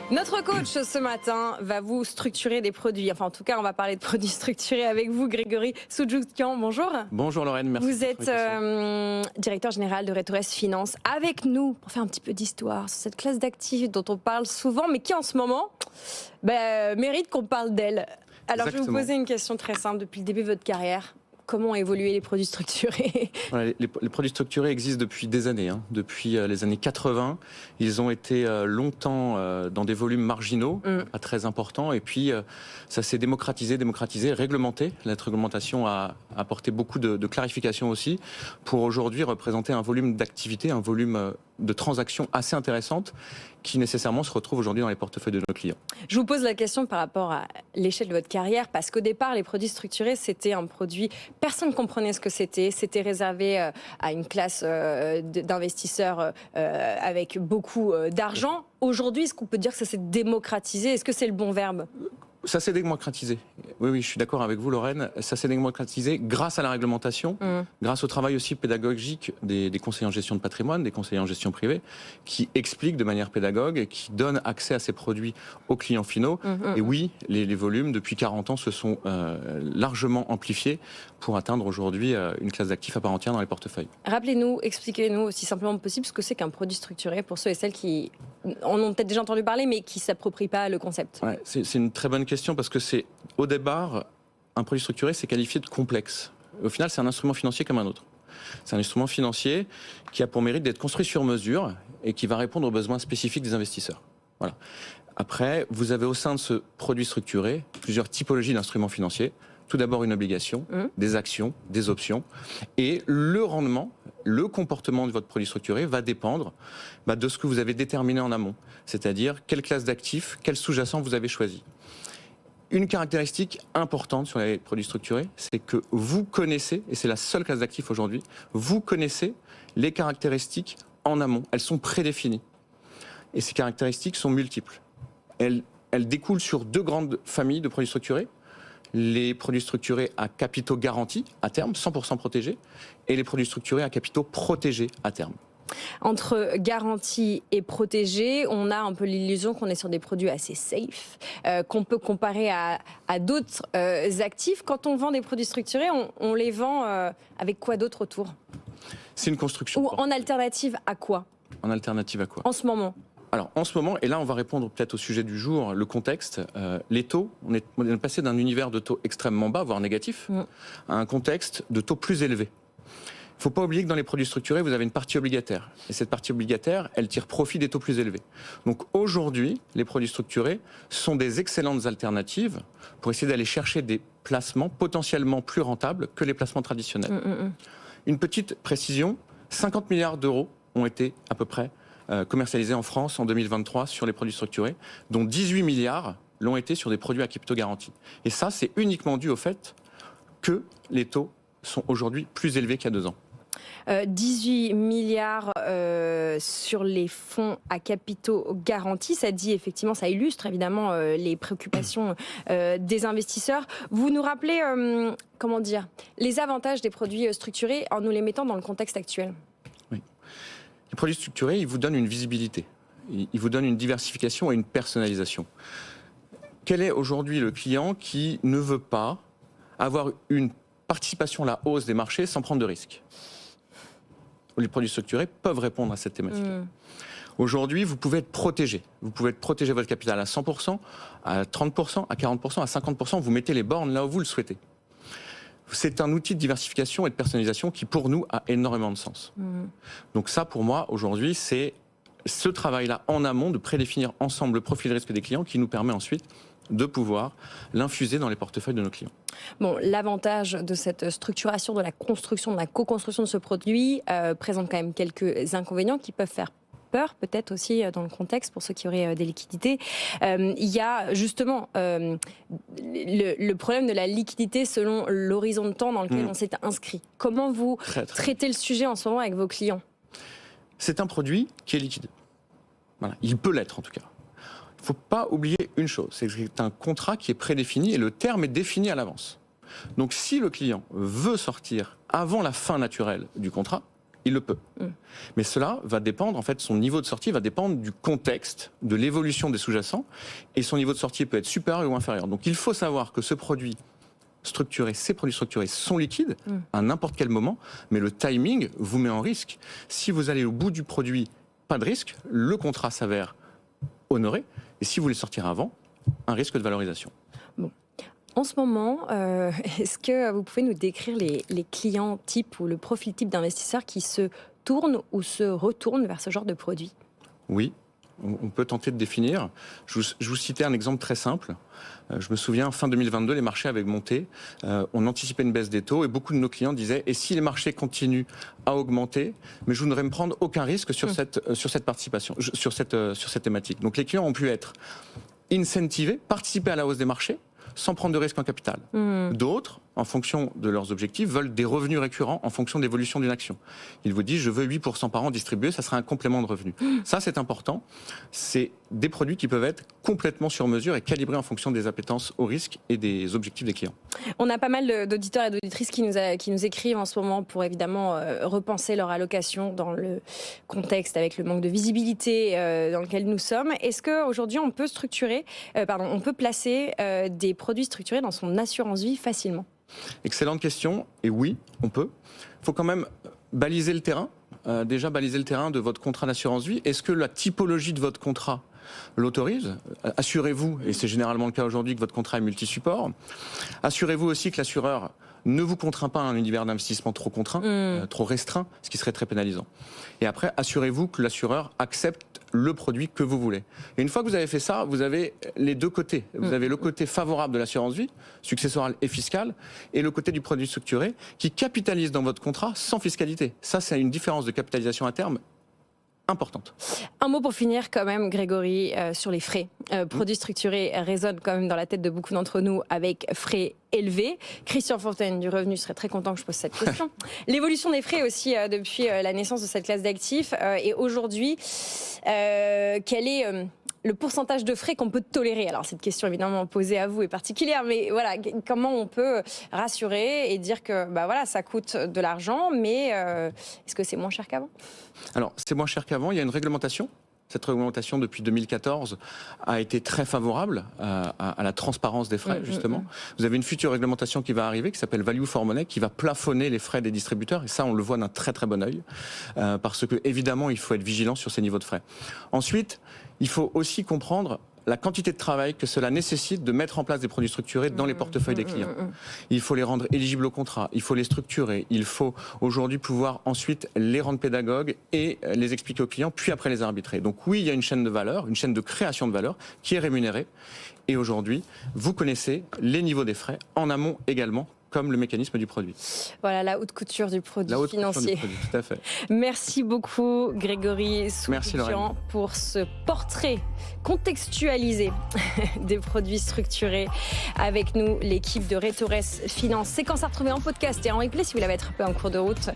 Notre coach ce matin va vous structurer des produits. Enfin, en tout cas, on va parler de produits structurés avec vous, Grégory Soudjoutkian. Bonjour. Bonjour Lorraine, merci. Vous êtes directeur général de Retores Finance. Avec nous, pour faire un petit peu d'histoire sur cette classe d'actifs dont on parle souvent, mais qui en ce moment mérite qu'on parle d'elle. Alors, je vais vous poser une question très simple. Depuis le début de votre carrière, comment ont évolué les produits structurés? Voilà, les produits structurés existent depuis des années. Depuis les années 80, ils ont été longtemps dans des volumes marginaux, pas très importants. Et puis, ça s'est démocratisé, réglementé. La réglementation a apporté beaucoup de clarification aussi pour aujourd'hui représenter un volume d'activité, un volume de transactions assez intéressantes qui nécessairement se retrouvent aujourd'hui dans les portefeuilles de nos clients. Je vous pose la question par rapport à l'échelle de votre carrière, parce qu'au départ, les produits structurés, c'était un produit, personne ne comprenait ce que c'était réservé à une classe d'investisseurs avec beaucoup d'argent. Aujourd'hui, est-ce qu'on peut dire que ça s'est démocratisé? Est-ce que c'est le bon verbe? Ça s'est démocratisé. Oui, je suis d'accord avec vous, Lorraine. Ça s'est démocratisé grâce à la réglementation, grâce au travail aussi pédagogique des conseillers en gestion de patrimoine, des conseillers en gestion privée, qui expliquent de manière pédagogue et qui donnent accès à ces produits aux clients finaux. Et oui, les volumes, depuis 40 ans, se sont largement amplifiés pour atteindre aujourd'hui une classe d'actifs à part entière dans les portefeuilles. Rappelez-nous, expliquez-nous aussi simplement possible ce que c'est qu'un produit structuré pour ceux et celles qui en ont peut-être déjà entendu parler, mais qui ne s'approprient pas le concept. Ouais, c'est une très bonne question parce que c'est, au départ, un produit structuré, c'est qualifié de complexe. Au final, c'est un instrument financier comme un autre. C'est un instrument financier qui a pour mérite d'être construit sur mesure et qui va répondre aux besoins spécifiques des investisseurs. Voilà. Après, vous avez au sein de ce produit structuré plusieurs typologies d'instruments financiers. Tout d'abord une obligation, des actions, des options. Et le rendement, le comportement de votre produit structuré va dépendre de ce que vous avez déterminé en amont. C'est-à-dire quelle classe d'actifs, quel sous-jacent vous avez choisi. Une caractéristique importante sur les produits structurés, c'est que vous connaissez, et c'est la seule classe d'actifs aujourd'hui, vous connaissez les caractéristiques en amont. Elles sont prédéfinies. Et ces caractéristiques sont multiples. Elles découlent sur deux grandes familles de produits structurés. Les produits structurés à capitaux garantis à terme, 100% protégés, et les produits structurés à capitaux protégés à terme. Entre garantie et protégé, on a un peu l'illusion qu'on est sur des produits assez safe, qu'on peut comparer à d'autres actifs. Quand on vend des produits structurés, on les vend avec quoi d'autre autour? C'est une construction. Ou en alternative à quoi? En alternative à quoi? En ce moment. Alors, en ce moment, et là on va répondre peut-être au sujet du jour, le contexte, les taux, on est passé d'un univers de taux extrêmement bas, voire négatif, à un contexte de taux plus élevés. Il ne faut pas oublier que dans les produits structurés, vous avez une partie obligataire. Et cette partie obligataire, elle tire profit des taux plus élevés. Donc aujourd'hui, les produits structurés sont des excellentes alternatives pour essayer d'aller chercher des placements potentiellement plus rentables que les placements traditionnels. Une petite précision, 50 milliards d'euros ont été à peu près commercialisés en France en 2023 sur les produits structurés, dont 18 milliards l'ont été sur des produits à capitaux garantis. Et ça, c'est uniquement dû au fait que les taux sont aujourd'hui plus élevés qu'il y a 2 ans. 18 milliards sur les fonds à capitaux garantis, ça dit effectivement, ça illustre évidemment les préoccupations des investisseurs. Vous nous rappelez, comment dire, les avantages des produits structurés en nous les mettant dans le contexte actuel? Oui. Les produits structurés, ils vous donnent une visibilité, ils vous donnent une diversification et une personnalisation. Quel est aujourd'hui le client qui ne veut pas avoir une participation à la hausse des marchés sans prendre de risques? Les produits structurés peuvent répondre à cette thématique. Aujourd'hui, vous pouvez être protégé. Vous pouvez être protégé votre capital à 100%, à 30%, à 40%, à 50%. Vous mettez les bornes là où vous le souhaitez. C'est un outil de diversification et de personnalisation qui, pour nous, a énormément de sens. Donc ça, pour moi, aujourd'hui, c'est ce travail-là en amont de prédéfinir ensemble le profil de risque des clients qui nous permet ensuite de pouvoir l'infuser dans les portefeuilles de nos clients. Bon, l'avantage de cette structuration, de la construction, de la co-construction de ce produit présente quand même quelques inconvénients qui peuvent faire peur, peut-être aussi dans le contexte pour ceux qui auraient des liquidités. Il y a justement le problème de la liquidité selon l'horizon de temps dans lequel on s'est inscrit. Comment vous traitez le sujet en ce moment avec vos clients? C'est un produit qui est liquide. Voilà. Il peut l'être en tout cas. Il ne faut pas oublier une chose, c'est que c'est un contrat qui est prédéfini et le terme est défini à l'avance. Donc si le client veut sortir avant la fin naturelle du contrat, il le peut. Mais cela va dépendre, en fait, son niveau de sortie va dépendre du contexte, de l'évolution des sous-jacents, et son niveau de sortie peut être supérieur ou inférieur. Donc il faut savoir que ce produit structuré, ces produits structurés sont liquides à n'importe quel moment, mais le timing vous met en risque. Si vous allez au bout du produit, pas de risque, le contrat s'avère honoré, et si vous voulez sortir avant, un risque de valorisation. Bon. En ce moment, est-ce que vous pouvez nous décrire les clients types ou le profil type d'investisseurs qui se tournent ou se retournent vers ce genre de produit? Oui, on peut tenter de définir. Je vous citais un exemple très simple. Je me souviens, fin 2022, les marchés avaient monté. On anticipait une baisse des taux et beaucoup de nos clients disaient « Et si les marchés continuent à augmenter, mais je voudrais me prendre aucun risque sur cette participation, sur cette thématique ». Donc les clients ont pu être incentivés, participer à la hausse des marchés, sans prendre de risque en capital. D'autres, en fonction de leurs objectifs, veulent des revenus récurrents en fonction de l'évolution d'une action. Ils vous disent, je veux 8% par an distribué, ça sera un complément de revenus. Ça, c'est important. C'est des produits qui peuvent être complètement sur mesure et calibrés en fonction des appétences au risque et des objectifs des clients. On a pas mal d'auditeurs et d'auditrices qui nous écrivent en ce moment pour évidemment repenser leur allocation dans le contexte avec le manque de visibilité dans lequel nous sommes. Est-ce qu'aujourd'hui, on peut on peut placer des produits structurés dans son assurance vie facilement? Excellente question. Et oui, on peut. Il faut quand même baliser le terrain. Déjà baliser le terrain de votre contrat d'assurance vie. Est-ce que la typologie de votre contrat l'autorise? Assurez-vous, et c'est généralement le cas aujourd'hui, que votre contrat est multi-support. Assurez-vous aussi que l'assureur ne vous contraint pas à un univers d'investissement trop contraint, trop restreint, ce qui serait très pénalisant. Et après, assurez-vous que l'assureur accepte le produit que vous voulez. Et une fois que vous avez fait ça, vous avez les deux côtés. Vous avez le côté favorable de l'assurance vie, successorale et fiscale, et le côté du produit structuré, qui capitalise dans votre contrat sans fiscalité. Ça, c'est une différence de capitalisation à terme importante. Un mot pour finir quand même, Grégory, sur les frais. Produits structurés résonnent quand même dans la tête de beaucoup d'entre nous avec frais élevés. Christian Fontaine du Revenu serait très content que je pose cette question. L'évolution des frais aussi depuis la naissance de cette classe d'actifs. Et aujourd'hui, quel est le pourcentage de frais qu'on peut tolérer? Alors cette question évidemment posée à vous est particulière, mais voilà, comment on peut rassurer et dire que voilà, ça coûte de l'argent, mais est-ce que c'est moins cher qu'avant? Alors c'est moins cher qu'avant, il y a une réglementation. Cette réglementation, depuis 2014, a été très favorable à la transparence des frais, justement. Vous avez une future réglementation qui va arriver, qui s'appelle Value for Money, qui va plafonner les frais des distributeurs. Et ça, on le voit d'un très très bon œil. Parce que, évidemment, il faut être vigilant sur ces niveaux de frais. Ensuite, il faut aussi comprendre la quantité de travail que cela nécessite de mettre en place des produits structurés dans les portefeuilles des clients. Il faut les rendre éligibles au contrat, il faut les structurer, il faut aujourd'hui pouvoir ensuite les rendre pédagogues et les expliquer aux clients, puis après les arbitrer. Donc oui, il y a une chaîne de valeur, une chaîne de création de valeur qui est rémunérée. Et aujourd'hui, vous connaissez les niveaux des frais, en amont également, comme le mécanisme du produit. Voilà, la haute couture du produit financier. Du produit, tout à fait. Merci beaucoup, Grégory Soupikian, pour ce portrait contextualisé des produits structurés. Avec nous, l'équipe de Retores Finance. Séquence à retrouver en podcast et en replay si vous l'avez attrapé en cours de route.